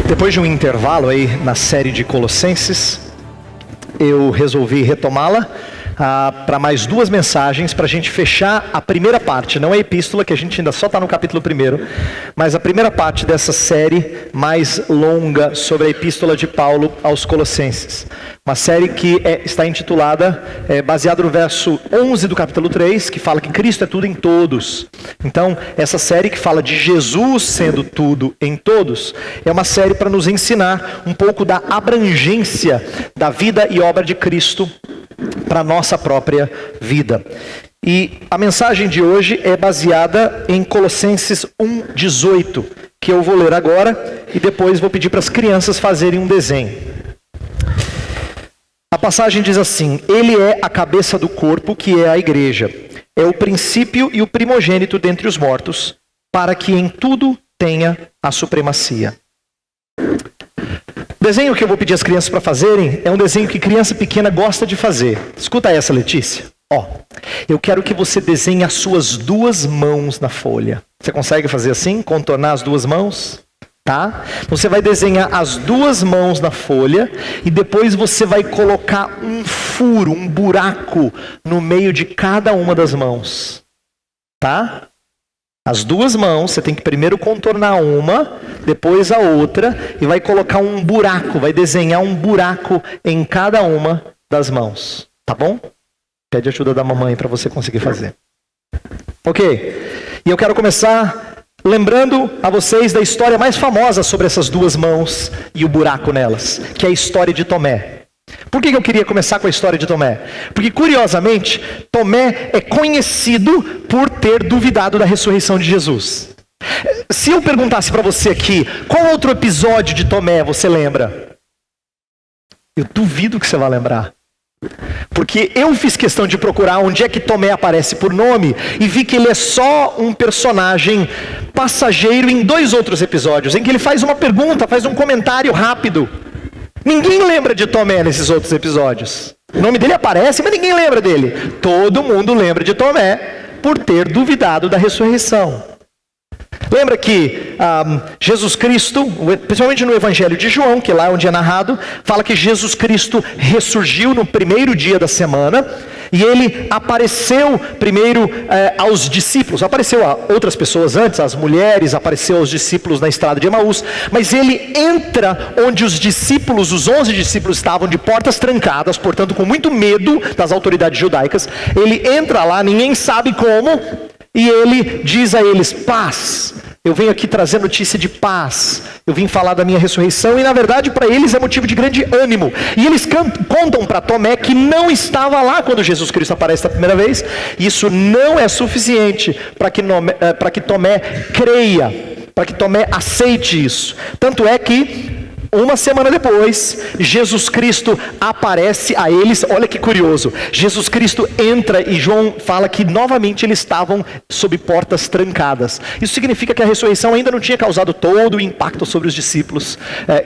Depois de um intervalo aí na série de Colossenses, eu resolvi retomá-la para mais duas mensagens, para a gente fechar a primeira parte, não a epístola, que a gente ainda só está no capítulo 1, mas a primeira parte dessa série mais longa sobre a epístola de Paulo aos Colossenses. Uma série que está intitulada, baseada no verso 11 do capítulo 3, que fala que Cristo é tudo em todos. Então, essa série que fala de Jesus sendo tudo em todos, é uma série para nos ensinar um pouco da abrangência da vida e obra de Cristo para a nossa própria vida. E a mensagem de hoje é baseada em Colossenses 1:18, que eu vou ler agora e depois vou pedir para as crianças fazerem um desenho. A passagem diz assim: Ele é a cabeça do corpo, que é a igreja. É o princípio e o primogênito dentre os mortos, para que em tudo tenha a supremacia. O desenho que eu vou pedir às crianças para fazerem é um desenho que criança pequena gosta de fazer. Escuta essa, Letícia. Eu quero que você desenhe as suas duas mãos na folha. Você consegue fazer assim? Contornar as duas mãos? Tá? Você vai desenhar as duas mãos na folha e depois você vai colocar um furo, um buraco no meio de cada uma das mãos. Tá? As duas mãos, você tem que primeiro contornar uma, depois a outra, e vai colocar um buraco, vai desenhar um buraco em cada uma das mãos. Tá bom? Pede ajuda da mamãe para você conseguir fazer. Ok. E eu quero começar lembrando a vocês da história mais famosa sobre essas duas mãos e o buraco nelas, que é a história de Tomé. Por que eu queria começar com a história de Tomé? Porque, curiosamente, Tomé é conhecido por ter duvidado da ressurreição de Jesus. Se eu perguntasse para você aqui, qual outro episódio de Tomé você lembra? Eu duvido que você vai lembrar. Porque eu fiz questão de procurar onde é que Tomé aparece por nome e vi que ele é só um personagem passageiro em dois outros episódios, em que ele faz uma pergunta, faz um comentário rápido. Ninguém lembra de Tomé nesses outros episódios. O nome dele aparece, mas ninguém lembra dele. Todo mundo lembra de Tomé por ter duvidado da ressurreição. Lembra que Jesus Cristo, principalmente no Evangelho de João, que lá é onde é narrado, fala que Jesus Cristo ressurgiu no primeiro dia da semana, e ele apareceu primeiro aos discípulos, apareceu a outras pessoas antes, as mulheres, apareceu aos discípulos na estrada de Emaús, mas ele entra onde os discípulos, os 11 discípulos estavam de portas trancadas, portanto com muito medo das autoridades judaicas, ele entra lá, ninguém sabe como, e ele diz a eles: paz, eu venho aqui trazer notícia de paz, eu vim falar da minha ressurreição, e na verdade para eles é motivo de grande ânimo. E eles contam para Tomé que não estava lá quando Jesus Cristo aparece da primeira vez. Isso não é suficiente para que Tomé creia, para que Tomé aceite isso. Tanto é que uma semana depois, Jesus Cristo aparece a eles. Olha que curioso, Jesus Cristo entra e João fala que novamente eles estavam sob portas trancadas. Isso significa que a ressurreição ainda não tinha causado todo o impacto sobre os discípulos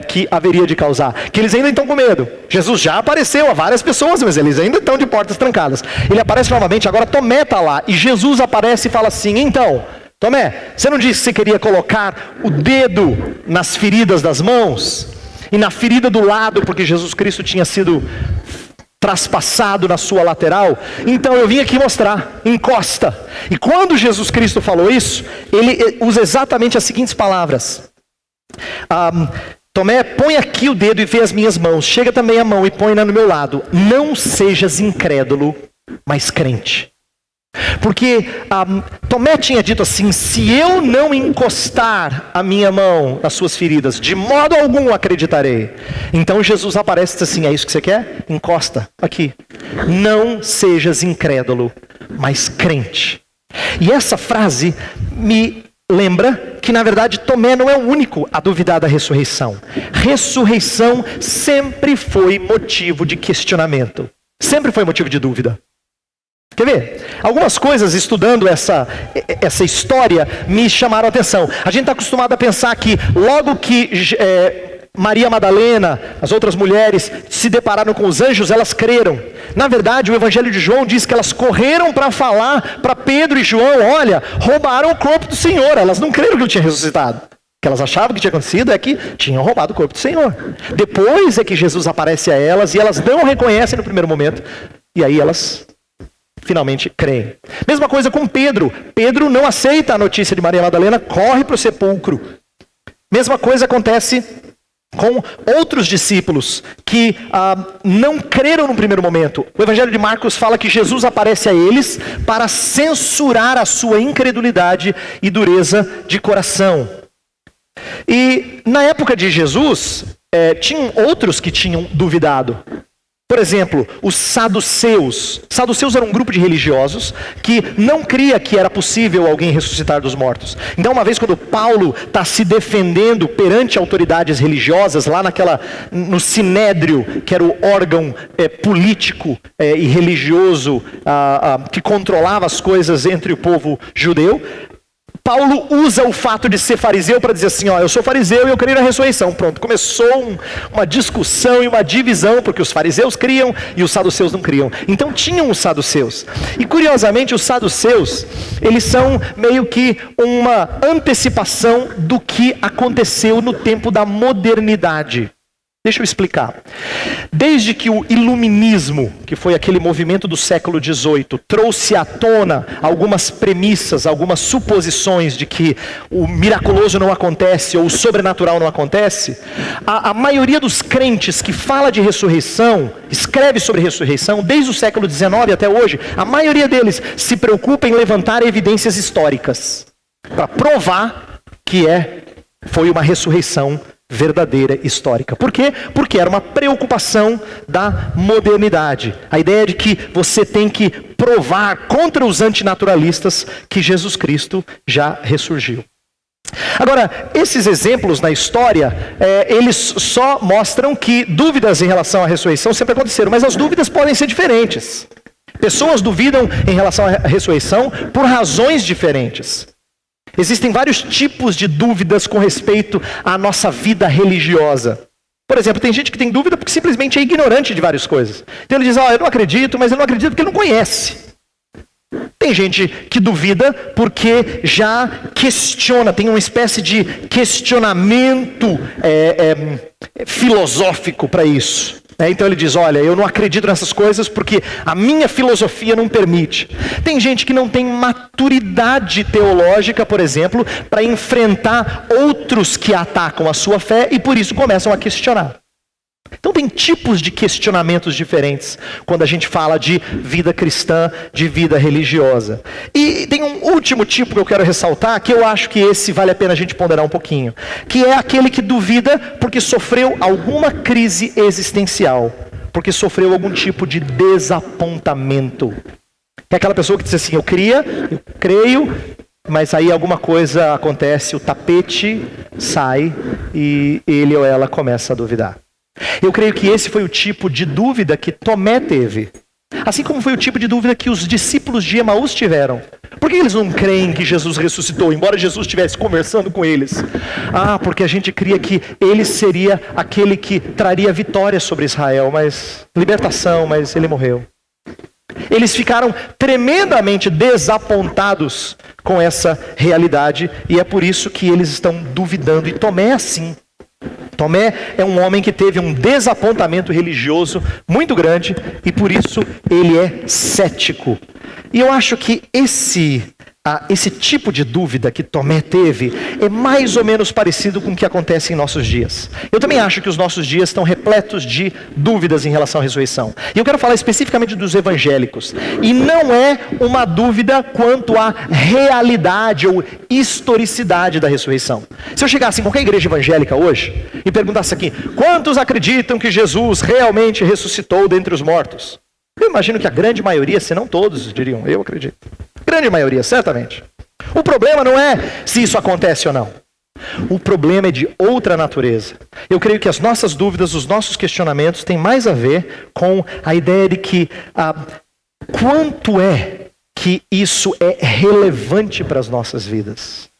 que haveria de causar, que eles ainda estão com medo. Jesus já apareceu a várias pessoas, mas eles ainda estão de portas trancadas. Ele aparece novamente, agora Tomé está lá, e Jesus aparece e fala assim: então, Tomé, você não disse que você queria colocar o dedo nas feridas das mãos? E na ferida do lado, porque Jesus Cristo tinha sido traspassado na sua lateral? Então eu vim aqui mostrar, encosta. E quando Jesus Cristo falou isso, ele usa exatamente as seguintes palavras: Tomé, põe aqui o dedo e vê as minhas mãos, chega também a mão e põe-na no meu lado. Não sejas incrédulo, mas crente. Porque Tomé tinha dito assim: se eu não encostar a minha mão nas suas feridas, de modo algum acreditarei. Então Jesus aparece e diz assim: é isso que você quer? Encosta aqui. Não sejas incrédulo, mas crente. E essa frase me lembra que na verdade Tomé não é o único a duvidar da ressurreição. Ressurreição sempre foi motivo de questionamento, sempre foi motivo de dúvida. Quer ver? Algumas coisas, estudando essa história, me chamaram a atenção. A gente está acostumado a pensar que logo que Maria Madalena, as outras mulheres, se depararam com os anjos, elas creram. Na verdade, o Evangelho de João diz que elas correram para falar para Pedro e João: olha, roubaram o corpo do Senhor. Elas não creram que ele tinha ressuscitado. que elas achavam que tinha acontecido é que tinham roubado o corpo do Senhor. Depois é que Jesus aparece a elas e elas não reconhecem no primeiro momento. E aí elas finalmente creem. Mesma coisa com Pedro. Pedro não aceita a notícia de Maria Madalena, corre para o sepulcro. Mesma coisa acontece com outros discípulos que não creram no primeiro momento. O Evangelho de Marcos fala que Jesus aparece a eles para censurar a sua incredulidade e dureza de coração. E na época de Jesus, tinham outros que tinham duvidado. Por exemplo, os saduceus. Saduceus era um grupo de religiosos que não cria que era possível alguém ressuscitar dos mortos. Então, uma vez quando Paulo está se defendendo perante autoridades religiosas, lá no Sinédrio, que era o órgão político e religioso que controlava as coisas entre o povo judeu, Paulo usa o fato de ser fariseu para dizer assim, eu sou fariseu e eu creio na ressurreição. Pronto, começou uma discussão e uma divisão, porque os fariseus criam e os saduceus não criam. Então tinham os saduceus. E curiosamente os saduceus, eles são meio que uma antecipação do que aconteceu no tempo da modernidade. Deixa eu explicar. Desde que o iluminismo, que foi aquele movimento do século XVIII, trouxe à tona algumas premissas, algumas suposições de que o miraculoso não acontece ou o sobrenatural não acontece, a maioria dos crentes que fala de ressurreição, escreve sobre ressurreição, desde o século XIX até hoje, a maioria deles se preocupa em levantar evidências históricas para provar que foi uma ressurreição verdadeira, histórica. Por quê? Porque era uma preocupação da modernidade. A ideia de que você tem que provar contra os antinaturalistas que Jesus Cristo já ressurgiu. Agora, esses exemplos na história, eles só mostram que dúvidas em relação à ressurreição sempre aconteceram, mas as dúvidas podem ser diferentes. Pessoas duvidam em relação à ressurreição por razões diferentes. Existem vários tipos de dúvidas com respeito à nossa vida religiosa. Por exemplo, tem gente que tem dúvida porque simplesmente é ignorante de várias coisas. Então ele diz, eu não acredito, mas eu não acredito porque ele não conhece. Tem gente que duvida porque já questiona, tem uma espécie de questionamento filosófico para isso. Então ele diz, eu não acredito nessas coisas porque a minha filosofia não permite. Tem gente que não tem maturidade teológica, por exemplo, para enfrentar outros que atacam a sua fé e por isso começam a questionar. Então tem tipos de questionamentos diferentes quando a gente fala de vida cristã, de vida religiosa. E tem um último tipo que eu quero ressaltar, que eu acho que esse vale a pena a gente ponderar um pouquinho, que é aquele que duvida porque sofreu alguma crise existencial, porque sofreu algum tipo de desapontamento. É aquela pessoa que diz assim, eu creio, mas aí alguma coisa acontece, o tapete sai e ele ou ela começa a duvidar. Eu creio que esse foi o tipo de dúvida que Tomé teve. Assim como foi o tipo de dúvida que os discípulos de Emaús tiveram. Por que eles não creem que Jesus ressuscitou, embora Jesus estivesse conversando com eles? Porque a gente cria que ele seria aquele que traria vitória sobre Israel, libertação, mas ele morreu. Eles ficaram tremendamente desapontados com essa realidade e é por isso que eles estão duvidando. E Tomé é assim. Tomé é um homem que teve um desapontamento religioso muito grande e por isso ele é cético. E eu acho que esse tipo de dúvida que Tomé teve é mais ou menos parecido com o que acontece em nossos dias. Eu também acho que os nossos dias estão repletos de dúvidas em relação à ressurreição. E eu quero falar especificamente dos evangélicos. E não é uma dúvida quanto à realidade ou historicidade da ressurreição. Se eu chegasse em qualquer igreja evangélica hoje e perguntasse aqui, quantos acreditam que Jesus realmente ressuscitou dentre os mortos? Eu imagino que a grande maioria, se não todos, diriam, eu acredito. Grande maioria, certamente. O problema não é se isso acontece ou não. O problema é de outra natureza. Eu creio que as nossas dúvidas, os nossos questionamentos têm mais a ver com a ideia de que quanto é que isso é relevante para as nossas vidas.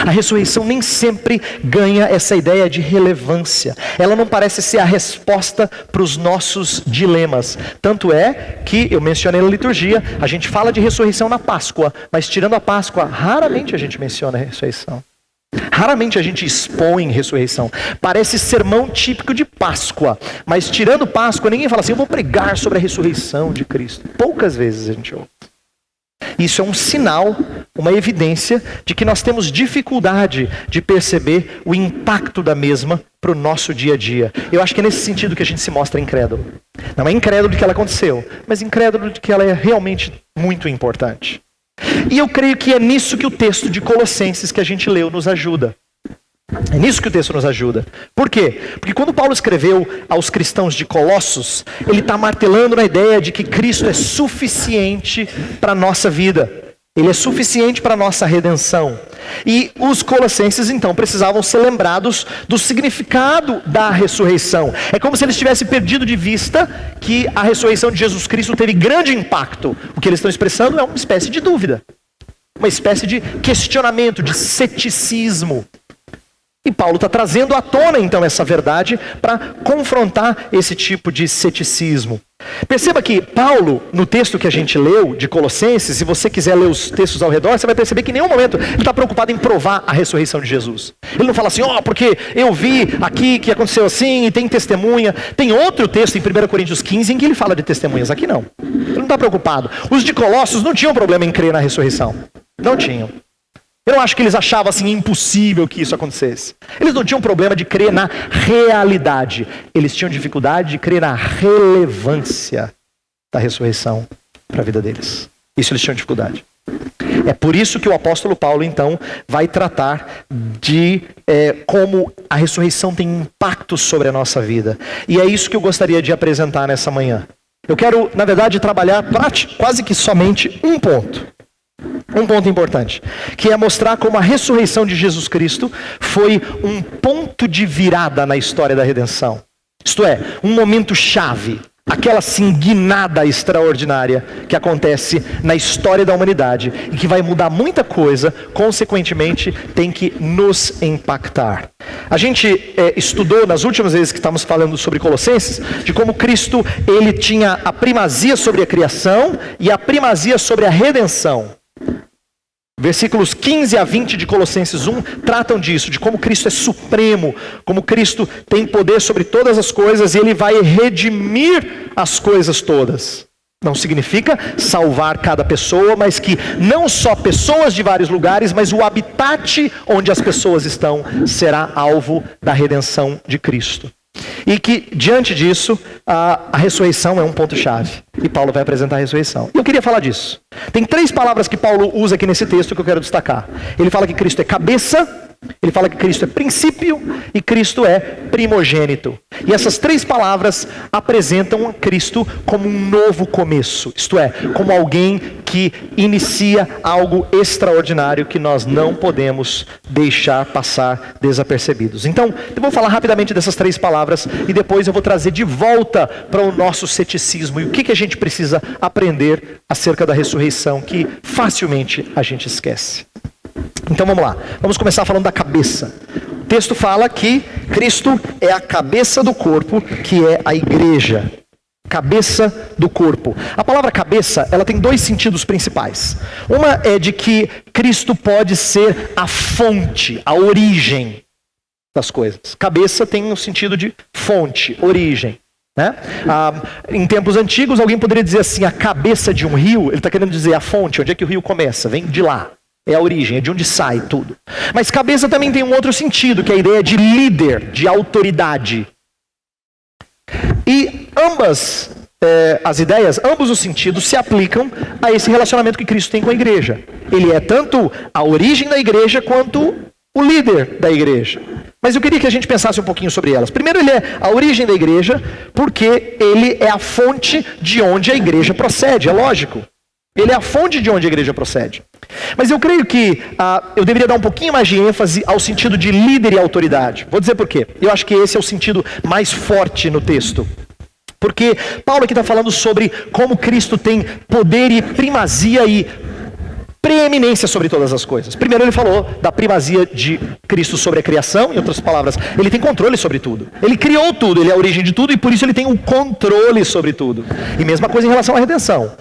A ressurreição nem sempre ganha essa ideia de relevância. Ela não parece ser a resposta para os nossos dilemas. Tanto é que, eu mencionei na liturgia, a gente fala de ressurreição na Páscoa, mas tirando a Páscoa, raramente a gente menciona a ressurreição. Raramente a gente expõe ressurreição. Parece sermão típico de Páscoa. Mas tirando Páscoa, ninguém fala assim, eu vou pregar sobre a ressurreição de Cristo. Poucas vezes a gente ouve. Isso é um sinal, uma evidência de que nós temos dificuldade de perceber o impacto da mesma para o nosso dia a dia. Eu acho que é nesse sentido que a gente se mostra incrédulo. Não é incrédulo de que ela aconteceu, mas incrédulo de que ela é realmente muito importante. E eu creio que é nisso que o texto de Colossenses que a gente leu nos ajuda. É nisso que o texto nos ajuda. Por quê? Porque quando Paulo escreveu aos cristãos de Colossos, ele está martelando na ideia de que Cristo é suficiente para a nossa vida. Ele é suficiente para a nossa redenção. E os colossenses, então, precisavam ser lembrados do significado da ressurreição. É como se eles tivessem perdido de vista que a ressurreição de Jesus Cristo teve grande impacto. O que eles estão expressando é uma espécie de dúvida. Uma espécie de questionamento, de ceticismo. E Paulo está trazendo à tona, então, essa verdade para confrontar esse tipo de ceticismo. Perceba que Paulo, no texto que a gente leu de Colossenses, se você quiser ler os textos ao redor, você vai perceber que em nenhum momento ele está preocupado em provar a ressurreição de Jesus. Ele não fala assim, porque eu vi aqui que aconteceu assim e tem testemunha. Tem outro texto em 1 Coríntios 15 em que ele fala de testemunhas, aqui não. Ele não está preocupado. Os de Colossos não tinham problema em crer na ressurreição. Não tinham. Eu não acho que eles achavam assim impossível que isso acontecesse. Eles não tinham problema de crer na realidade. Eles tinham dificuldade de crer na relevância da ressurreição para a vida deles. Isso eles tinham dificuldade. É por isso que o apóstolo Paulo, então, vai tratar de como a ressurreição tem impacto sobre a nossa vida. E é isso que eu gostaria de apresentar nessa manhã. Eu quero, na verdade, trabalhar quase que somente um ponto. Um ponto importante, que é mostrar como a ressurreição de Jesus Cristo foi um ponto de virada na história da redenção. Isto é, um momento chave, aquela assim guinada extraordinária que acontece na história da humanidade e que vai mudar muita coisa, consequentemente tem que nos impactar. A gente estudou nas últimas vezes que estávamos falando sobre Colossenses, de como Cristo ele tinha a primazia sobre a criação e a primazia sobre a redenção. Versículos 15 a 20 de Colossenses 1 tratam disso, de como Cristo é supremo, como Cristo tem poder sobre todas as coisas e ele vai redimir as coisas todas. Não significa salvar cada pessoa, mas que não só pessoas de vários lugares, mas o habitat onde as pessoas estão será alvo da redenção de Cristo. E que, diante disso, a ressurreição é um ponto-chave. E Paulo vai apresentar a ressurreição. E eu queria falar disso. Tem 3 palavras que Paulo usa aqui nesse texto que eu quero destacar. Ele fala que Cristo é cabeça, ele fala que Cristo é princípio e Cristo é primogênito. E essas 3 palavras apresentam a Cristo como um novo começo. Isto é, como alguém que inicia algo extraordinário que nós não podemos deixar passar desapercebidos. Então, eu vou falar rapidamente dessas 3 palavras e depois eu vou trazer de volta para o nosso ceticismo e o que a gente precisa aprender acerca da ressurreição que facilmente a gente esquece. Então vamos lá, vamos começar falando da cabeça. O texto fala que Cristo é a cabeça do corpo, que é a igreja. Cabeça do corpo. A palavra cabeça, ela tem 2 sentidos principais. Uma é de que Cristo pode ser a fonte, a origem das coisas. Cabeça tem um sentido de fonte, origem. Né? Em tempos antigos, alguém poderia dizer assim, a cabeça de um rio, ele está querendo dizer a fonte, onde é que o rio começa, vem de lá. É a origem, é de onde sai tudo. Mas cabeça também tem um outro sentido, que é a ideia de líder, de autoridade. E ambas as ideias, ambos os sentidos se aplicam a esse relacionamento que Cristo tem com a igreja. Ele é tanto a origem da igreja quanto o líder da igreja. Mas eu queria que a gente pensasse um pouquinho sobre elas. Primeiro, ele é a origem da igreja, porque ele é a fonte de onde a igreja procede, é lógico. Ele é a fonte de onde a igreja procede. Mas eu creio que eu deveria dar um pouquinho mais de ênfase ao sentido de líder e autoridade. Vou dizer por quê. Eu acho que esse é o sentido mais forte no texto. Porque Paulo aqui está falando sobre como Cristo tem poder e primazia e preeminência sobre todas as coisas. Primeiro ele falou da primazia de Cristo sobre a criação, em outras palavras, ele tem controle sobre tudo. Ele criou tudo, ele é a origem de tudo e por isso ele tem um controle sobre tudo. E mesma coisa em relação à redenção.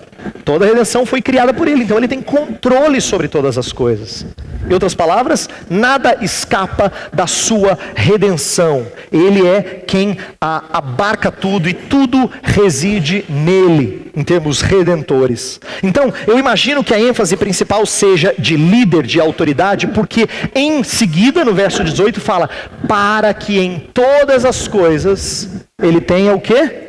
Toda a redenção foi criada por ele, então ele tem controle sobre todas as coisas. Em outras palavras, nada escapa da sua redenção. Ele é quem abarca tudo e tudo reside nele, em termos redentores. Então, eu imagino que a ênfase principal seja de líder, de autoridade, porque em seguida, no verso 18, fala, para que em todas as coisas ele tenha o quê?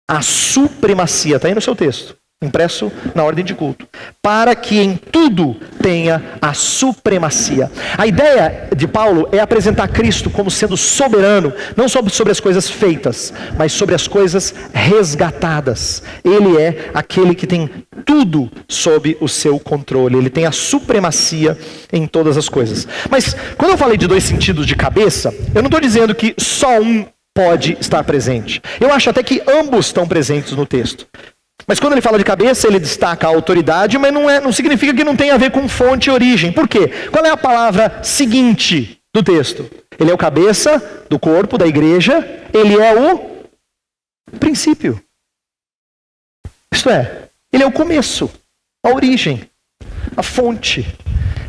A supremacia. Está aí no seu texto. Impresso na ordem de culto. Para que em tudo tenha a supremacia. A ideia de Paulo é apresentar Cristo como sendo soberano, não só sobre as coisas feitas, mas sobre as coisas resgatadas. Ele é aquele que tem tudo sob o seu controle. Ele tem a supremacia em todas as coisas. Mas quando eu falei de dois sentidos de cabeça, eu não estou dizendo que só um pode estar presente. Eu acho até que ambos estão presentes no texto. Mas quando ele fala de cabeça, ele destaca a autoridade, mas não significa que não tenha a ver com fonte e origem. Por quê? Qual é a palavra seguinte do texto? Ele é o cabeça do corpo, da igreja, ele é o princípio. Isto é, ele é o começo, a origem, a fonte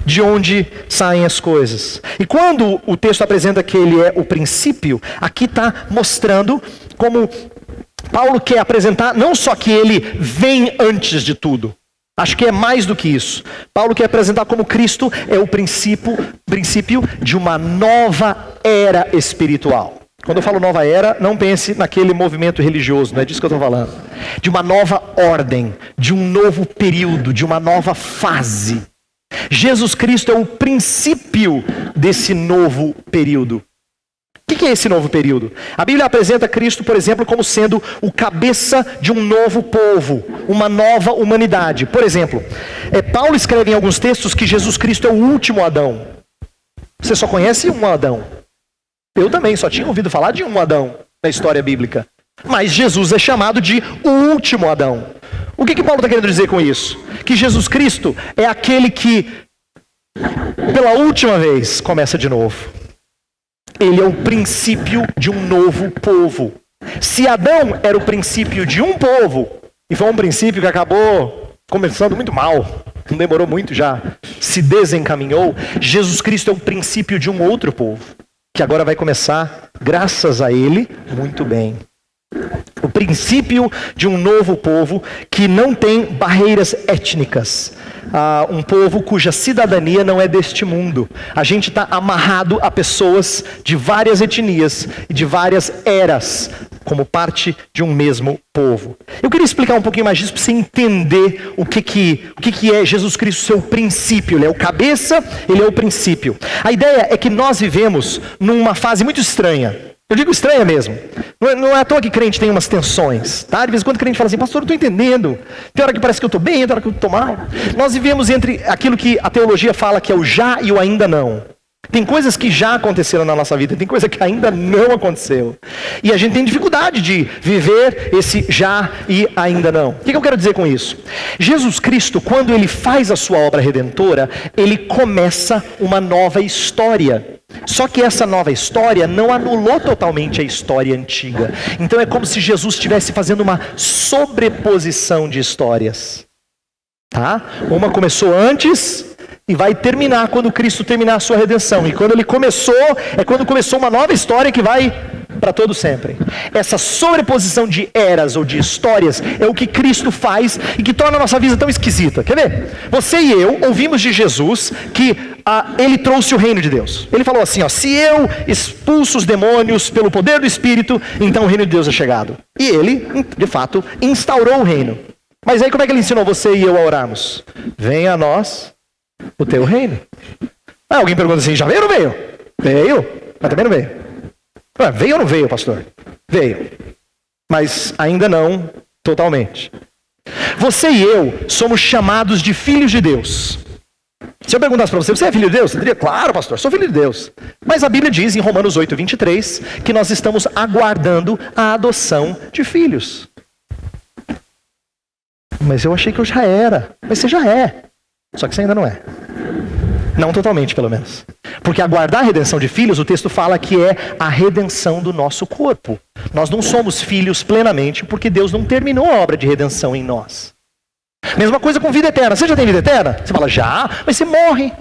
de onde saem as coisas. E quando o texto apresenta que ele é o princípio, aqui está mostrando como Paulo quer apresentar não só que ele vem antes de tudo. Acho que é mais do que isso. Paulo quer apresentar como Cristo é o princípio de uma nova era espiritual. Quando eu falo nova era, não pense naquele movimento religioso, não é disso que eu estou falando. De uma nova ordem, de um novo período, de uma nova fase. Jesus Cristo é o princípio desse novo período. O que é esse novo período? A Bíblia apresenta Cristo, por exemplo, como sendo o cabeça de um novo povo, uma nova humanidade. Por exemplo, Paulo escreve em alguns textos que Jesus Cristo é o último Adão. Você só conhece um Adão. Eu também só tinha ouvido falar de um Adão na história bíblica. Mas Jesus é chamado de o último Adão. O que Paulo está querendo dizer com isso? Que Jesus Cristo é aquele que, pela última vez, começa de novo. Ele é o princípio de um novo povo. Se Adão era o princípio de um povo, e foi um princípio que acabou começando muito mal, não demorou muito já, se desencaminhou, Jesus Cristo é o princípio de um outro povo, que agora vai começar, graças a ele, muito bem. O princípio de um novo povo que não tem barreiras étnicas. Um povo cuja cidadania não é deste mundo. A gente está amarrado a pessoas de várias etnias e de várias eras, como parte de um mesmo povo. Eu queria explicar um pouquinho mais disso para você entender o que é Jesus Cristo, seu princípio. Ele é o cabeça, ele é o princípio. A ideia é que nós vivemos numa fase muito estranha. Eu digo estranha mesmo. Não é à toa que crente tem umas tensões, tá? De vez em quando o crente fala assim, pastor, eu estou entendendo. Tem hora que parece que eu estou bem, tem hora que eu estou mal. Nós vivemos entre aquilo que a teologia fala que é o já e o ainda não. Tem coisas que já aconteceram na nossa vida, tem coisa que ainda não aconteceu. E a gente tem dificuldade de viver esse já e ainda não. O que eu quero dizer com isso? Jesus Cristo, quando ele faz a sua obra redentora, ele começa uma nova história. Só que essa nova história não anulou totalmente a história antiga. Então é como se Jesus estivesse fazendo uma sobreposição de histórias. Tá? Uma começou antes e vai terminar quando Cristo terminar a sua redenção. E quando ele começou, é quando começou uma nova história que vai para todo sempre. Essa sobreposição de eras ou de histórias é o que Cristo faz e que torna a nossa vida tão esquisita. Quer ver? Você e eu ouvimos de Jesus que ele trouxe o reino de Deus. Ele falou assim, se eu expulso os demônios pelo poder do Espírito, então o reino de Deus é chegado. E ele, de fato, instaurou o reino. Mas aí como é que ele ensinou você e eu a orarmos? Venha a nós o teu reino. Alguém pergunta assim, já veio ou não veio? Veio, mas também não veio. Veio ou não veio, pastor? Veio. Mas ainda não totalmente. Você e eu somos chamados de filhos de Deus. Se eu perguntasse para você, você é filho de Deus? Você diria, claro, pastor, sou filho de Deus. Mas a Bíblia diz em Romanos 8, 23, que nós estamos aguardando a adoção de filhos. Mas eu achei que eu já era. Mas você já é. Só que você ainda não é. Não totalmente, pelo menos. Porque aguardar a redenção de filhos, o texto fala que é a redenção do nosso corpo. Nós não somos filhos plenamente porque Deus não terminou a obra de redenção em nós. Mesma coisa com vida eterna. Você já tem vida eterna? Você fala, já, mas você morre.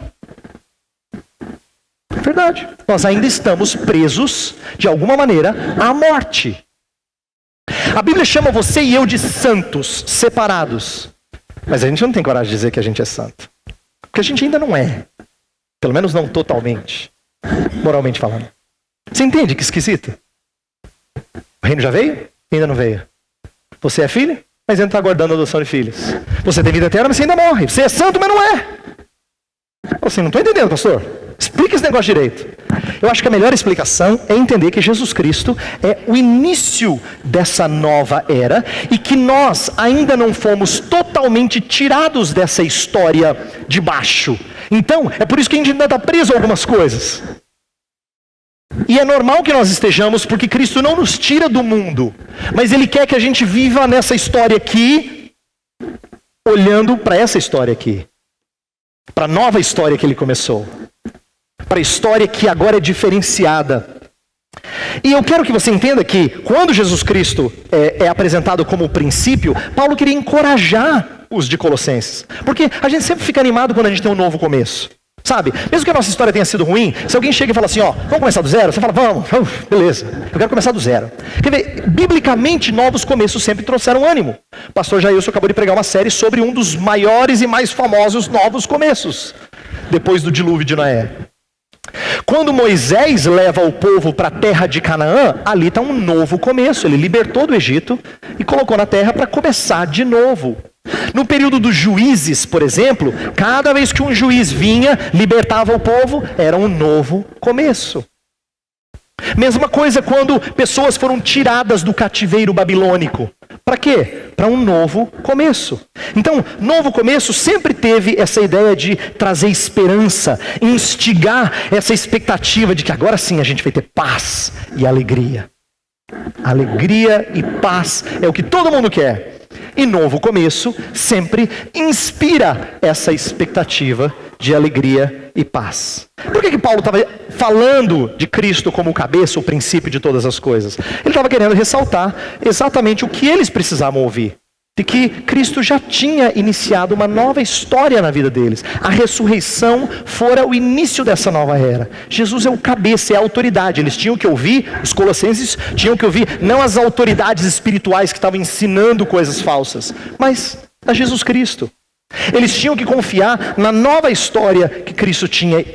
Verdade. Nós ainda estamos presos, de alguma maneira, à morte. A Bíblia chama você e eu de santos, separados. Mas a gente não tem coragem de dizer que a gente é santo. Porque a gente ainda não é. Pelo menos não totalmente. Moralmente falando. Você entende que esquisito? O reino já veio? Ainda não veio. Você é filho? Mas ainda está aguardando a adoção de filhos. Você tem vida eterna, mas você ainda morre. Você é santo, mas não é. Assim, não estou entendendo, pastor. Explica esse negócio direito. Eu acho que a melhor explicação é entender que Jesus Cristo é o início dessa nova era e que nós ainda não fomos totalmente tirados dessa história de baixo. Então, é por isso que a gente ainda está preso a algumas coisas. E é normal que nós estejamos, porque Cristo não nos tira do mundo, mas Ele quer que a gente viva nessa história aqui, olhando para essa história aqui, para a nova história que Ele começou, para a história que agora é diferenciada. E eu quero que você entenda que, quando Jesus Cristo é apresentado como o princípio, Paulo queria encorajar os de Colossenses, porque a gente sempre fica animado quando a gente tem um novo começo. Sabe, mesmo que a nossa história tenha sido ruim, se alguém chega e fala assim, ó, vamos começar do zero? Você fala, vamos, beleza, eu quero começar do zero. Quer ver, biblicamente, novos começos sempre trouxeram ânimo. O pastor Jailson acabou de pregar uma série sobre um dos maiores e mais famosos novos começos, depois do dilúvio de Noé. Quando Moisés leva o povo para a terra de Canaã, ali está um novo começo. Ele libertou do Egito e colocou na terra para começar de novo. No período dos juízes, por exemplo, cada vez que um juiz vinha, libertava o povo, era um novo começo. Mesma coisa quando pessoas foram tiradas do cativeiro babilônico. Para quê? Para um novo começo. Então, novo começo sempre teve essa ideia de trazer esperança, instigar essa expectativa de que agora sim a gente vai ter paz e alegria. Alegria e paz é o que todo mundo quer. E novo começo sempre inspira essa expectativa de alegria e paz. Por que Paulo estava falando de Cristo como o cabeça, o princípio de todas as coisas? Ele estava querendo ressaltar exatamente o que eles precisavam ouvir. De que Cristo já tinha iniciado uma nova história na vida deles. A ressurreição fora o início dessa nova era. Jesus é o cabeça, é a autoridade. Eles tinham que ouvir, os colossenses tinham que ouvir, não as autoridades espirituais que estavam ensinando coisas falsas, mas a Jesus Cristo. Eles tinham que confiar na nova história que Cristo tinha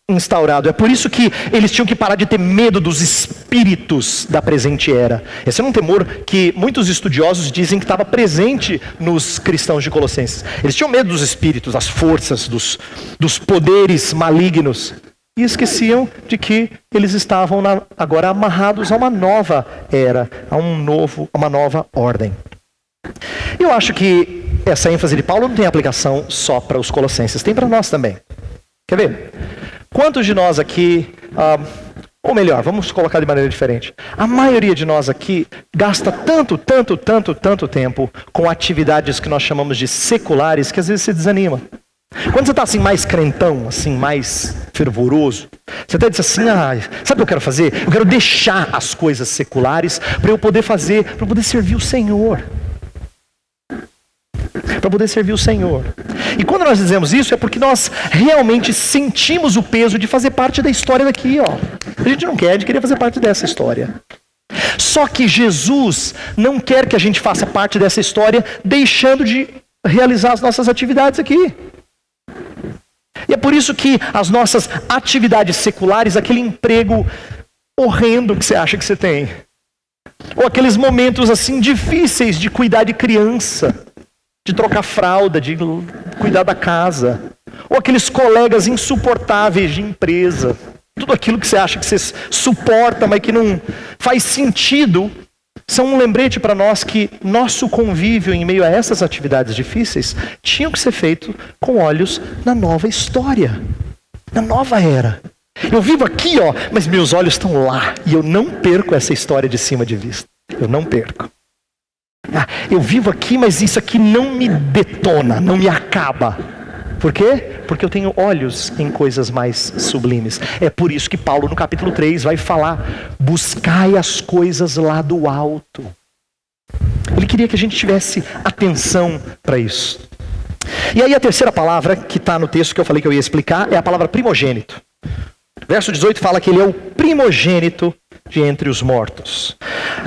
instaurado. É por isso que eles tinham que parar de ter medo dos espíritos da presente era. Esse é um temor que muitos estudiosos dizem que estava presente nos cristãos de Colossenses. Eles tinham medo dos espíritos, das forças, dos poderes malignos. E esqueciam de que eles estavam agora amarrados a uma nova era, a uma nova ordem. Eu acho que essa ênfase de Paulo não tem aplicação só para os colossenses, tem para nós também. Quer ver? Quantos de nós aqui, ou melhor, vamos colocar de maneira diferente. A maioria de nós aqui gasta tanto tempo com atividades que nós chamamos de seculares, que às vezes se desanima. Quando você está assim mais crentão, assim mais fervoroso, você até diz assim, sabe o que eu quero fazer? Eu quero deixar as coisas seculares para eu poder fazer, para eu poder servir o Senhor. Para poder servir o Senhor. E quando nós dizemos isso é porque nós realmente sentimos o peso de fazer parte da história daqui, ó. A gente não quer, a gente queria fazer parte dessa história. Só que Jesus não quer que a gente faça parte dessa história deixando de realizar as nossas atividades aqui. E é por isso que as nossas atividades seculares, aquele emprego horrendo que você acha que você tem, ou aqueles momentos assim difíceis de cuidar de criança, de trocar fralda, de cuidar da casa, ou aqueles colegas insuportáveis de empresa, tudo aquilo que você acha que você suporta, mas que não faz sentido, são um lembrete para nós que nosso convívio em meio a essas atividades difíceis tinham que ser feito com olhos na nova história, na nova era. Eu vivo aqui, ó, mas meus olhos estão lá, e eu não perco essa história de cima de vista. Eu não perco. Eu vivo aqui, mas isso aqui não me detona, não me acaba. Por quê? Porque eu tenho olhos em coisas mais sublimes. É por isso que Paulo no capítulo 3 vai falar, buscai as coisas lá do alto. Ele queria que a gente tivesse atenção para isso. E aí a terceira palavra que está no texto que eu falei que eu ia explicar é a palavra primogênito. Verso 18 fala que ele é o primogênito de entre os mortos.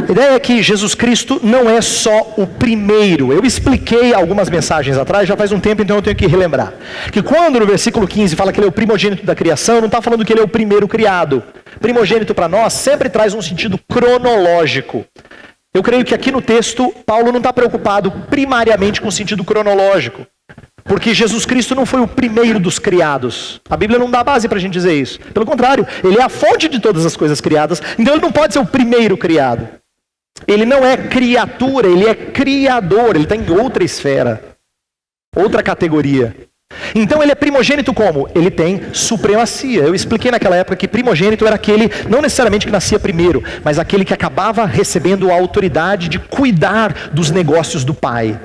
A ideia é que Jesus Cristo não é só o primeiro. Eu expliquei algumas mensagens atrás, já faz um tempo, então eu tenho que relembrar. Que quando no versículo 15 fala que ele é o primogênito da criação, não está falando que ele é o primeiro criado. Primogênito para nós sempre traz um sentido cronológico. Eu creio que aqui no texto, Paulo não está preocupado primariamente com o sentido cronológico. Porque Jesus Cristo não foi o primeiro dos criados. A Bíblia não dá base para a gente dizer isso. Pelo contrário, ele é a fonte de todas as coisas criadas. Então ele não pode ser o primeiro criado. Ele não é criatura, ele é criador. Ele está em outra esfera, outra categoria. Então ele é primogênito como? Ele tem supremacia. Eu expliquei naquela época que primogênito era aquele, não necessariamente que nascia primeiro, mas aquele que acabava recebendo a autoridade de cuidar dos negócios do pai.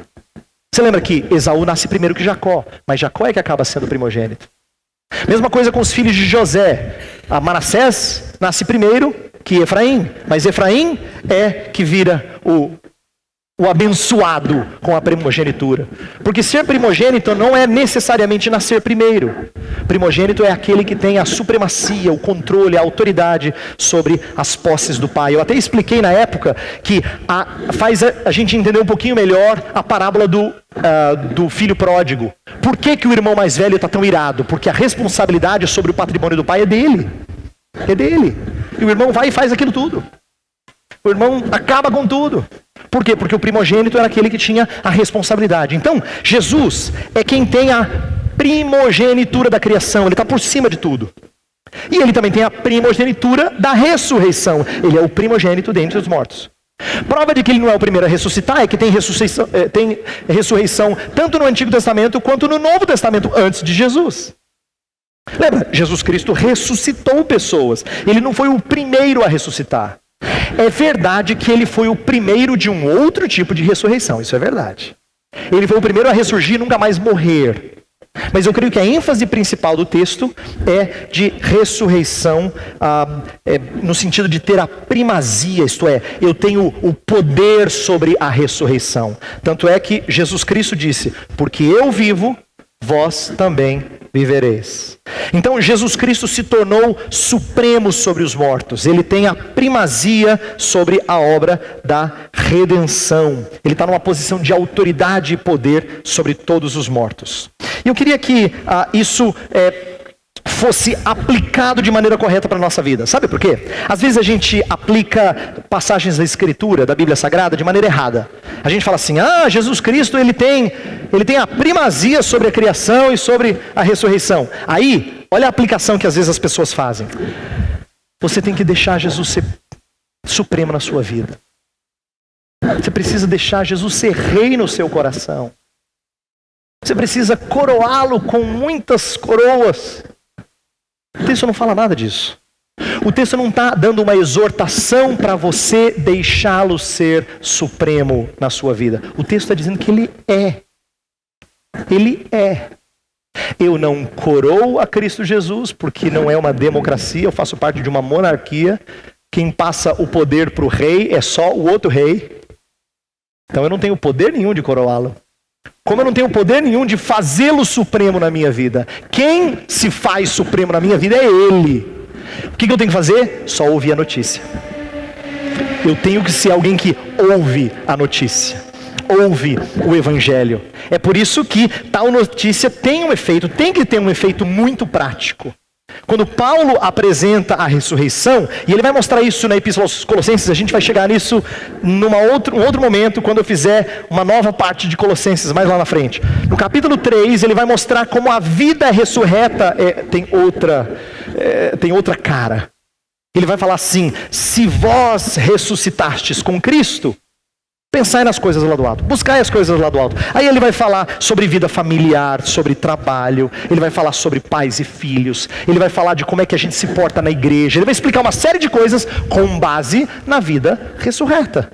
Você lembra que Esaú nasce primeiro que Jacó, mas Jacó é que acaba sendo primogênito. Mesma coisa com os filhos de José. A Manassés nasce primeiro que Efraim, mas Efraim é que vira o abençoado com a primogenitura. Porque ser primogênito não é necessariamente nascer primeiro. Primogênito é aquele que tem a supremacia, o controle, a autoridade sobre as posses do pai. Eu até expliquei na época que faz a gente entender um pouquinho melhor a parábola do filho pródigo. Por que o irmão mais velho está tão irado? Porque a responsabilidade sobre o patrimônio do pai é dele. É dele. E o irmão vai e faz aquilo tudo. O irmão acaba com tudo. Por quê? Porque o primogênito era aquele que tinha a responsabilidade. Então, Jesus é quem tem a primogenitura da criação. Ele está por cima de tudo. E ele também tem a primogenitura da ressurreição. Ele é o primogênito dentre os mortos. Prova de que ele não é o primeiro a ressuscitar é que tem ressurreição tanto no Antigo Testamento quanto no Novo Testamento antes de Jesus. Lembra? Jesus Cristo ressuscitou pessoas. Ele não foi o primeiro a ressuscitar. É verdade que ele foi o primeiro de um outro tipo de ressurreição, isso é verdade. Ele foi o primeiro a ressurgir e nunca mais morrer. Mas eu creio que a ênfase principal do texto é de ressurreição, no sentido de ter a primazia, isto é, eu tenho o poder sobre a ressurreição. Tanto é que Jesus Cristo disse, porque eu vivo, vós também vivereis. Então Jesus Cristo se tornou supremo sobre os mortos. Ele tem a primazia sobre a obra da redenção. Ele está numa posição de autoridade e poder sobre todos os mortos. E eu queria que isso fosse aplicado de maneira correta para a nossa vida. Sabe por quê? Às vezes a gente aplica passagens da Escritura, da Bíblia Sagrada, de maneira errada. A gente fala assim, Jesus Cristo ele tem a primazia sobre a criação e sobre a ressurreição. Aí, olha a aplicação que às vezes as pessoas fazem. Você tem que deixar Jesus ser supremo na sua vida. Você precisa deixar Jesus ser rei no seu coração. Você precisa coroá-lo com muitas coroas. O texto não fala nada disso. O texto não está dando uma exortação para você deixá-lo ser supremo na sua vida. O texto está dizendo que ele é. Ele é. Eu não coroo a Cristo Jesus, porque não é uma democracia, eu faço parte de uma monarquia. Quem passa o poder para o rei é só o outro rei. Então eu não tenho poder nenhum de coroá-lo. Como eu não tenho poder nenhum de fazê-lo supremo na minha vida. Quem se faz supremo na minha vida é Ele. O que eu tenho que fazer? Só ouvir a notícia. Eu tenho que ser alguém que ouve a notícia. Ouve o Evangelho. É por isso que tal notícia tem um efeito, tem que ter um efeito muito prático. Quando Paulo apresenta a ressurreição, e ele vai mostrar isso na Epístola aos Colossenses, a gente vai chegar nisso um outro momento, quando eu fizer uma nova parte de Colossenses, mais lá na frente. No capítulo 3, ele vai mostrar como a vida ressurreta tem outra cara. Ele vai falar assim, se vós ressuscitastes com Cristo, pensai nas coisas lá do alto, buscai as coisas lá do alto. Aí ele vai falar sobre vida familiar, sobre trabalho, ele vai falar sobre pais e filhos, ele vai falar de como é que a gente se porta na igreja, ele vai explicar uma série de coisas com base na vida ressurreta.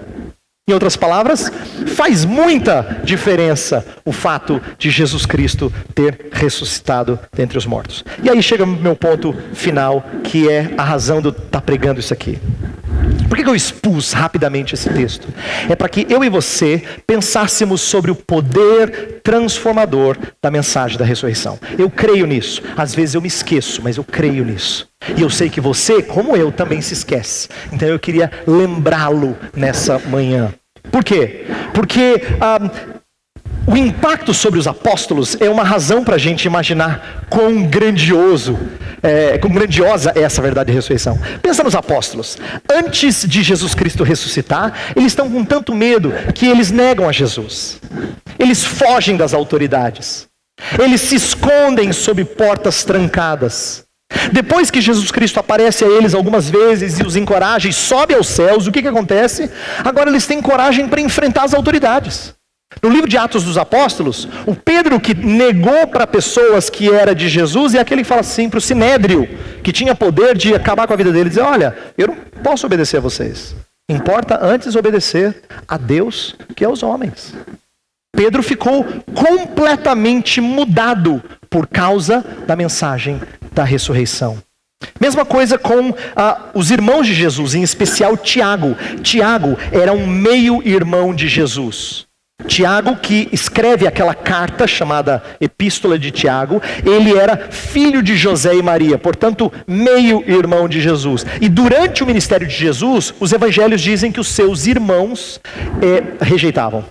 Em outras palavras, faz muita diferença o fato de Jesus Cristo ter ressuscitado dentre os mortos. E aí chega o meu ponto final, que é a razão de eu estar pregando isso aqui. Por que eu expus rapidamente esse texto? É para que eu e você pensássemos sobre o poder transformador da mensagem da ressurreição. Eu creio nisso. Às vezes eu me esqueço, mas eu creio nisso. E eu sei que você, como eu, também se esquece. Então eu queria lembrá-lo nessa manhã. Por quê? Porque o impacto sobre os apóstolos é uma razão para a gente imaginar quão grandiosa é essa verdade de ressurreição. Pensa nos apóstolos. Antes de Jesus Cristo ressuscitar, eles estão com tanto medo que eles negam a Jesus. Eles fogem das autoridades. Eles se escondem sob portas trancadas. Depois que Jesus Cristo aparece a eles algumas vezes e os encoraja e sobe aos céus, o que acontece? Agora eles têm coragem para enfrentar as autoridades. No livro de Atos dos Apóstolos, o Pedro que negou para pessoas que era de Jesus é aquele que fala assim para o Sinédrio, que tinha poder de acabar com a vida dele, dizer, olha, eu não posso obedecer a vocês. Importa antes obedecer a Deus que aos homens. Pedro ficou completamente mudado por causa da mensagem da ressurreição. Mesma coisa com os irmãos de Jesus, em especial Tiago. Tiago era um meio-irmão de Jesus. Tiago, que escreve aquela carta chamada Epístola de Tiago, ele era filho de José e Maria, portanto, meio-irmão de Jesus. E durante o ministério de Jesus, os evangelhos dizem que os seus irmãos rejeitavam.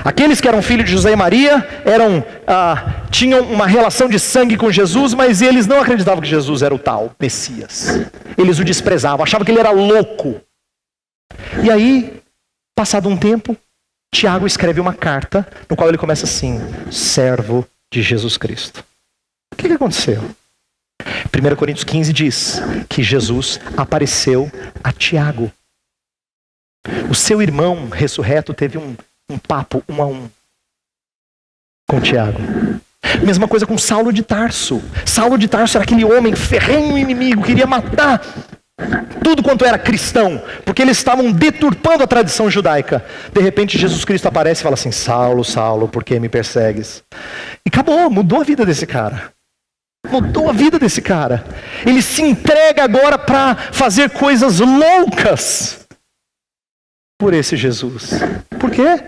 Aqueles que eram filhos de José e Maria tinham uma relação de sangue com Jesus, mas eles não acreditavam que Jesus era o tal Messias. Eles o desprezavam, achavam que ele era louco. E aí, passado um tempo, Tiago escreve uma carta, no qual ele começa assim, servo de Jesus Cristo. O que aconteceu? 1 Coríntios 15 diz que Jesus apareceu a Tiago. O seu irmão ressurreto teve um papo 1 a 1 com Tiago. Mesma coisa com Saulo de Tarso. Saulo de Tarso era aquele homem ferrenho inimigo, queria matar tudo quanto era cristão, porque eles estavam deturpando a tradição judaica. De repente Jesus Cristo aparece e fala assim, Saulo, Saulo, por que me persegues? E acabou, mudou a vida desse cara. Mudou a vida desse cara. Ele se entrega agora para fazer coisas loucas por esse Jesus. Por quê?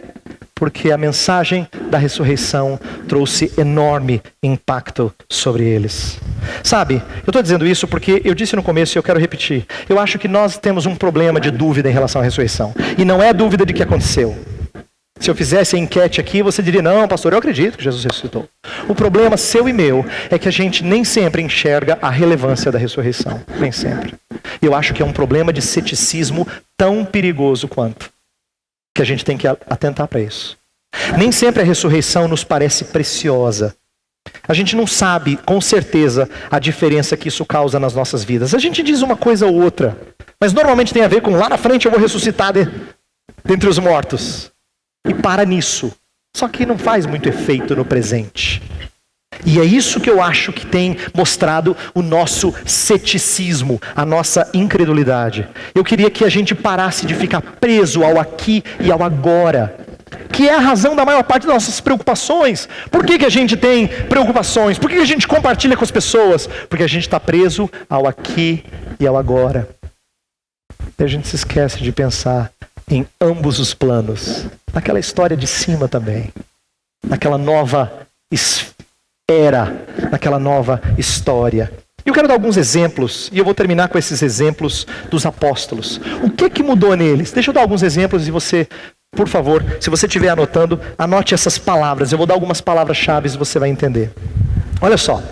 Porque a mensagem da ressurreição trouxe enorme impacto sobre eles. Sabe, eu estou dizendo isso porque eu disse no começo e eu quero repetir. Eu acho que nós temos um problema de dúvida em relação à ressurreição. E não é dúvida de que aconteceu. Se eu fizesse a enquete aqui, você diria, não, pastor, eu acredito que Jesus ressuscitou. O problema seu e meu é que a gente nem sempre enxerga a relevância da ressurreição. Nem sempre. Eu acho que é um problema de ceticismo tão perigoso quanto. Que a gente tem que atentar para isso. Nem sempre a ressurreição nos parece preciosa. A gente não sabe, com certeza, a diferença que isso causa nas nossas vidas. A gente diz uma coisa ou outra, mas normalmente tem a ver com lá na frente eu vou ressuscitar dentre os mortos. E para nisso. Só que não faz muito efeito no presente. E é isso que eu acho que tem mostrado o nosso ceticismo, a nossa incredulidade. Eu queria que a gente parasse de ficar preso ao aqui e ao agora, que é a razão da maior parte das nossas preocupações. Por que a gente tem preocupações? Por que a gente compartilha com as pessoas? Porque a gente está preso ao aqui e ao agora. E a gente se esquece de pensar em ambos os planos. Naquela história de cima também. Naquela nova naquela nova história. Eu quero dar alguns exemplos, e eu vou terminar com esses exemplos dos apóstolos. O que mudou neles? Deixa eu dar alguns exemplos e você, por favor, se você estiver anotando, anote essas palavras. Eu vou dar algumas palavras-chave e você vai entender. Olha só.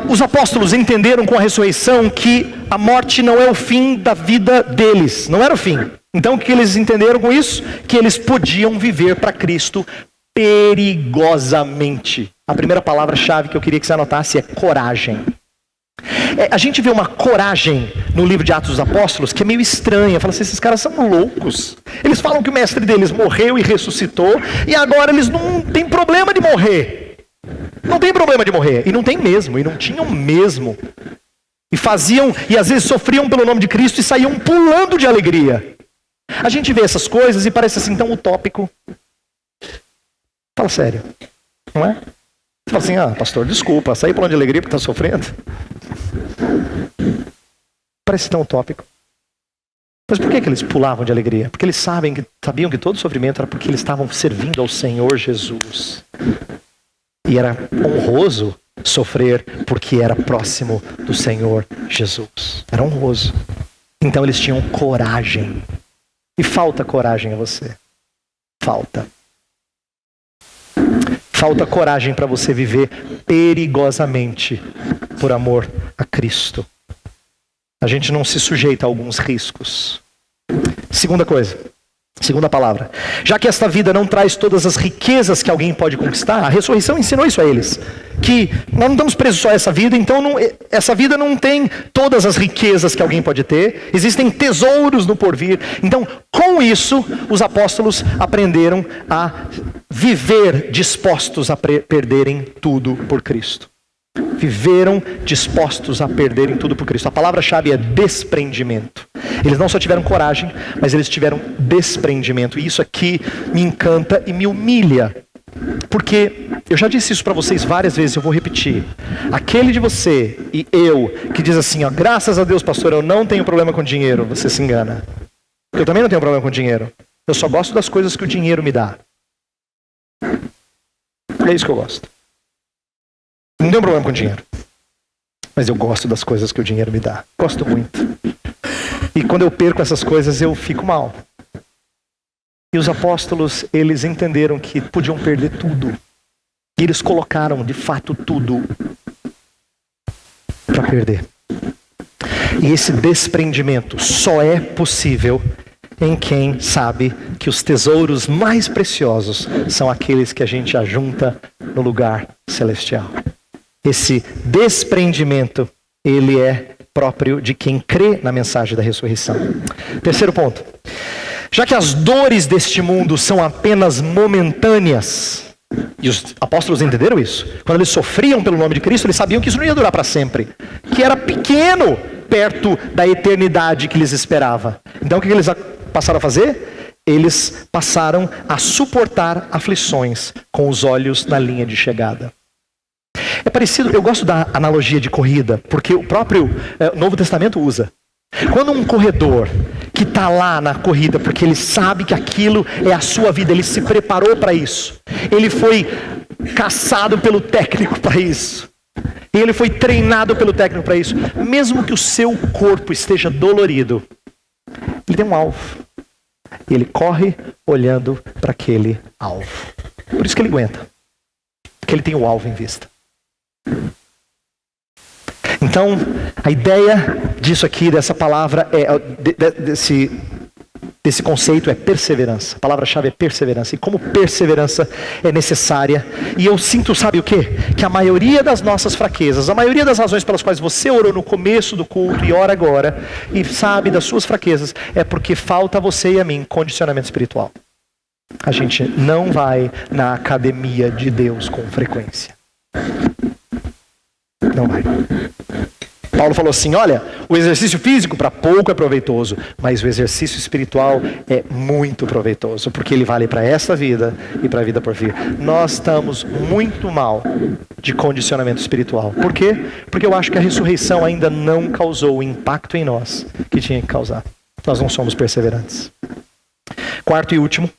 Os apóstolos entenderam com a ressurreição que a morte não é o fim da vida deles. Não era o fim. Então o que eles entenderam com isso? Que eles podiam viver para Cristo perigosamente. A primeira palavra-chave que eu queria que você anotasse é coragem. A gente vê uma coragem no livro de Atos dos Apóstolos que é meio estranha. Fala assim, esses caras são loucos. Eles falam que o mestre deles morreu e ressuscitou e agora eles não têm problema de morrer. Não tem problema de morrer. E não tem mesmo. E não tinham mesmo. E faziam, e às vezes sofriam pelo nome de Cristo e saíam pulando de alegria. A gente vê essas coisas e parece assim tão utópico. Fala sério. Não é? Você fala assim, pastor, desculpa, sair pulando de alegria porque está sofrendo. Parece tão utópico. Mas por que eles pulavam de alegria? Porque eles sabiam que todo sofrimento era porque eles estavam servindo ao Senhor Jesus. E era honroso sofrer porque era próximo do Senhor Jesus. Era honroso. Então eles tinham coragem. E falta coragem a você. Falta. Falta coragem para você viver perigosamente por amor a Cristo. A gente não se sujeita a alguns riscos. Segunda coisa. Segunda palavra. Já que esta vida não traz todas as riquezas que alguém pode conquistar, a ressurreição ensinou isso a eles. Que nós não estamos presos só a essa vida, então essa vida não tem todas as riquezas que alguém pode ter. Existem tesouros no porvir. Então, com isso, os apóstolos aprenderam a viver dispostos a perderem tudo por Cristo. Viveram dispostos a perderem tudo por Cristo. A palavra-chave é desprendimento. Eles não só tiveram coragem, mas eles tiveram desprendimento. E isso aqui me encanta e me humilha. Porque eu já disse isso para vocês várias vezes, eu vou repetir. Aquele de você e eu que diz assim, ó, graças a Deus, pastor, eu não tenho problema com dinheiro, você se engana. Eu também não tenho problema com dinheiro. Eu só gosto das coisas que o dinheiro me dá. É isso que eu gosto. Não tenho problema com dinheiro. Mas eu gosto das coisas que o dinheiro me dá. Gosto muito. E quando eu perco essas coisas, eu fico mal. E os apóstolos, eles entenderam que podiam perder tudo. E eles colocaram, de fato, tudo para perder. E esse desprendimento só é possível em quem sabe que os tesouros mais preciosos são aqueles que a gente ajunta no lugar celestial. Esse desprendimento, ele é próprio de quem crê na mensagem da ressurreição. Terceiro ponto. Já que as dores deste mundo são apenas momentâneas, e os apóstolos entenderam isso, quando eles sofriam pelo nome de Cristo, eles sabiam que isso não ia durar para sempre, que era pequeno perto da eternidade que lhes esperava. Então o que eles passaram a fazer? Eles passaram a suportar aflições com os olhos na linha de chegada. É parecido, eu gosto da analogia de corrida, porque o próprio Novo Testamento usa. Quando um corredor que está lá na corrida, porque ele sabe que aquilo é a sua vida, ele se preparou para isso. Ele foi caçado pelo técnico para isso. Ele foi treinado pelo técnico para isso. Mesmo que o seu corpo esteja dolorido, ele tem um alvo. E ele corre olhando para aquele alvo. Por isso que ele aguenta. Porque ele tem o alvo em vista. Então, a ideia disso aqui, dessa palavra, desse conceito é perseverança. A palavra-chave é perseverança. E como perseverança é necessária, e eu sinto, sabe o quê? Que a maioria das nossas fraquezas, a maioria das razões pelas quais você orou no começo do culto e ora agora, e sabe das suas fraquezas, é porque falta a você e a mim condicionamento espiritual. A gente não vai na academia de Deus com frequência. Não vai. Paulo falou assim, olha, o exercício físico para pouco é proveitoso, mas o exercício espiritual é muito proveitoso, porque ele vale para esta vida e para a vida por vir. Nós estamos muito mal de condicionamento espiritual. Por quê? Porque eu acho que a ressurreição ainda não causou o impacto em nós que tinha que causar. Nós não somos perseverantes. Quarto e último.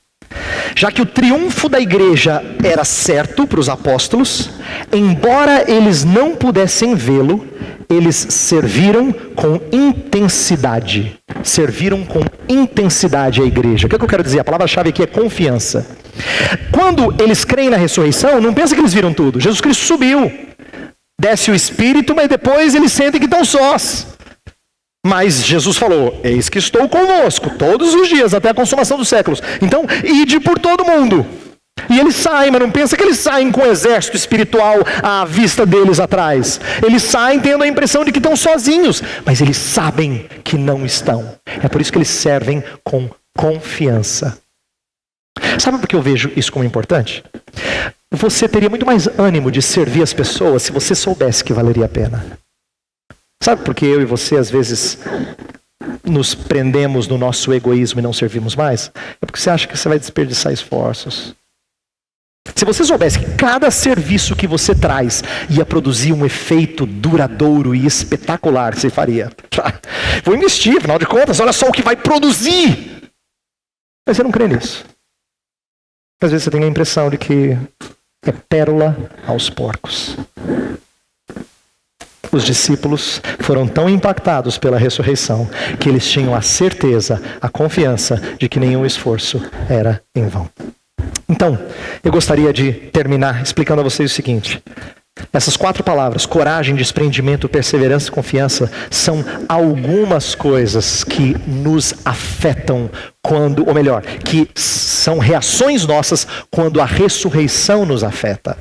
Já que o triunfo da igreja era certo para os apóstolos, embora eles não pudessem vê-lo, eles serviram com intensidade. Serviram com intensidade a igreja. O que eu quero dizer? A palavra-chave aqui é confiança. Quando eles creem na ressurreição, não pensa que eles viram tudo. Jesus Cristo subiu. Desce o Espírito, mas depois eles sentem que estão sós. Mas Jesus falou, eis que estou convosco todos os dias, até a consumação dos séculos. Então, ide por todo mundo. E eles saem, mas não pensa que eles saem com o exército espiritual à vista deles atrás. Eles saem tendo a impressão de que estão sozinhos, mas eles sabem que não estão. É por isso que eles servem com confiança. Sabe por que eu vejo isso como importante? Você teria muito mais ânimo de servir as pessoas se você soubesse que valeria a pena. Sabe por que eu e você às vezes nos prendemos no nosso egoísmo e não servimos mais? É porque você acha que você vai desperdiçar esforços. Se você soubesse que cada serviço que você traz ia produzir um efeito duradouro e espetacular, você faria. Vou investir, afinal de contas, olha só o que vai produzir. Mas você não crê nisso. Às vezes você tem a impressão de que é pérola aos porcos. Os discípulos foram tão impactados pela ressurreição que eles tinham a certeza, a confiança de que nenhum esforço era em vão. Então, eu gostaria de terminar explicando a vocês o seguinte. Essas 4 palavras, coragem, desprendimento, perseverança e confiança, são algumas coisas que nos afetam quando, ou melhor, que são reações nossas quando a ressurreição nos afeta.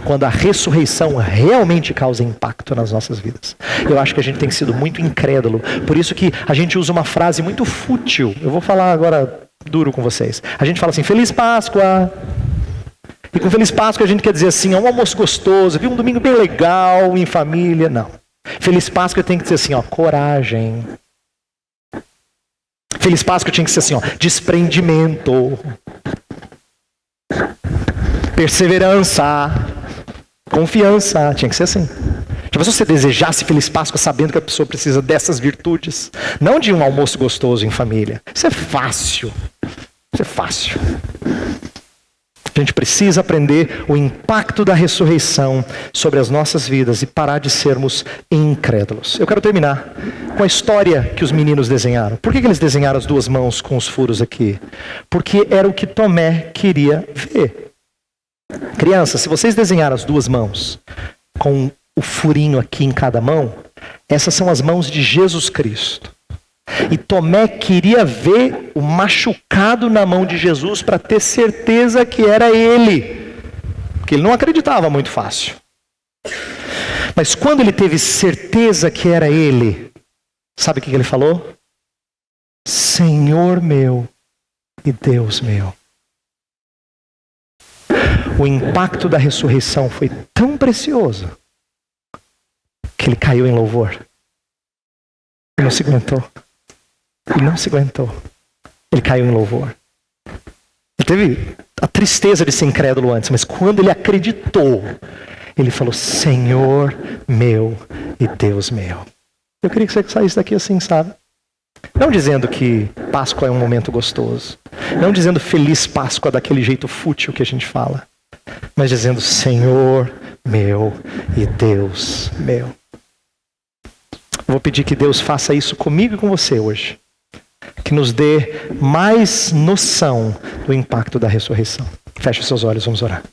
Quando a ressurreição realmente causa impacto nas nossas vidas. Eu acho que a gente tem sido muito incrédulo. Por isso que a gente usa uma frase muito fútil. Eu vou falar agora duro com vocês. A gente fala assim, Feliz Páscoa. E com Feliz Páscoa a gente quer dizer assim, um almoço gostoso, viu, um domingo bem legal, em família. Não. Feliz Páscoa tem que dizer assim, coragem. Feliz Páscoa tinha que ser assim, desprendimento. Perseverança. Confiança. Tinha que ser assim. Já pensou se você desejasse Feliz Páscoa sabendo que a pessoa precisa dessas virtudes? Não de um almoço gostoso em família. Isso é fácil. Isso é fácil. A gente precisa aprender o impacto da ressurreição sobre as nossas vidas e parar de sermos incrédulos. Eu quero terminar com a história que os meninos desenharam. Por que eles desenharam as 2 mãos com os furos aqui? Porque era o que Tomé queria ver. Crianças, se vocês desenharam as 2 mãos com o furinho aqui em cada mão, essas são as mãos de Jesus Cristo. E Tomé queria ver o machucado na mão de Jesus para ter certeza que era ele. Porque ele não acreditava muito fácil. Mas quando ele teve certeza que era ele, sabe o que ele falou? Senhor meu e Deus meu. O impacto da ressurreição foi tão precioso que ele caiu em louvor. Ele não se aguentou. Ele não se aguentou. Ele caiu em louvor. Ele teve a tristeza de ser incrédulo antes, mas quando ele acreditou, ele falou, Senhor meu e Deus meu. Eu queria que você saísse daqui assim, sabe? Não dizendo que Páscoa é um momento gostoso. Não dizendo Feliz Páscoa daquele jeito fútil que a gente fala. Mas dizendo Senhor meu e Deus meu. Vou pedir que Deus faça isso comigo e com você hoje. Que nos dê mais noção do impacto da ressurreição. Feche os seus olhos, vamos orar.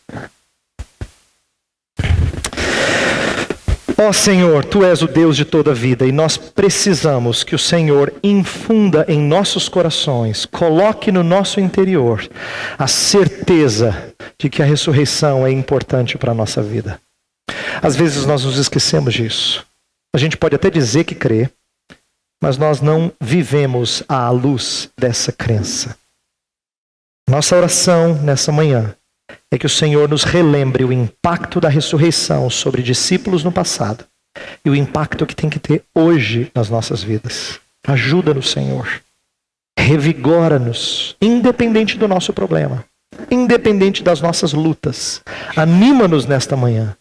Ó Senhor, Tu és o Deus de toda a vida e nós precisamos que o Senhor infunda em nossos corações, coloque no nosso interior a certeza de que a ressurreição é importante para a nossa vida. Às vezes nós nos esquecemos disso. A gente pode até dizer que crê, mas nós não vivemos à luz dessa crença. Nossa oração nessa manhã é que o Senhor nos relembre o impacto da ressurreição sobre discípulos no passado e o impacto que tem que ter hoje nas nossas vidas. Ajuda-nos, Senhor. Revigora-nos, independente do nosso problema, independente das nossas lutas. Anima-nos nesta manhã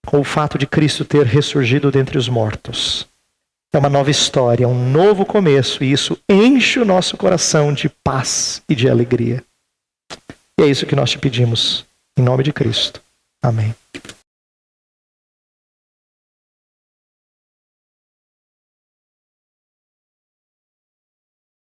com o fato de Cristo ter ressurgido dentre os mortos. É uma nova história, um novo começo, e isso enche o nosso coração de paz e de alegria. E é isso que nós te pedimos, em nome de Cristo. Amém.